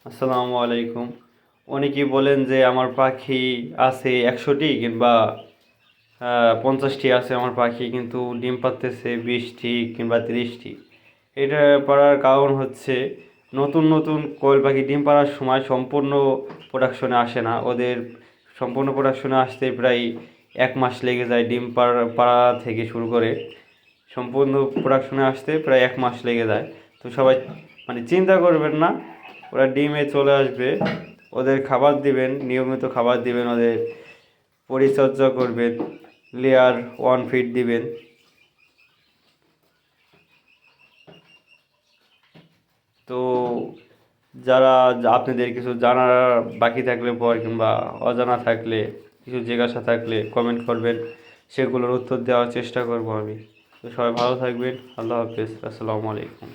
আসসালামু আলাইকুম। অনেকেই বলেন যে আমার পাখি আছে 100টি কিংবা 50টি আছে আমার পাখি, কিন্তু ডিম পাড়তেছে 20টি কিংবা 30টি। এটা পারার কারণ হচ্ছে নতুন নতুন কোয়েল পাখি ডিম পাড়ার সময় সম্পূর্ণ প্রোডাকশনে আসে না। ওদের সম্পূর্ণ প্রোডাকশনে আসতে প্রায় 1 মাস লেগে যায়। ডিম পাড়া থেকে শুরু করে সম্পূর্ণ প্রোডাকশনে আসতে প্রায় 1 মাস লেগে যায়। তো সবাই মানে চিন্তা করবেন না, ওরা ডিমে চলে আসবে। ওদের খাবার দিবেন, নিয়মিত খাবার দিবেন, ওদের পরিচর্যা করবেন, লেয়ার 1 ফিট দিবেন। তো যারা আপনাদের কিছু জানার বাকি থাকলে পর কিংবা অজানা থাকলে, কিছু জিজ্ঞাসা থাকলে কমেন্ট করবেন, সেগুলোর উত্তর দেওয়ার চেষ্টা করব আমি। তো সবাই ভালো থাকবেন। আল্লাহ হাফেজ। আসসালামু আলাইকুম।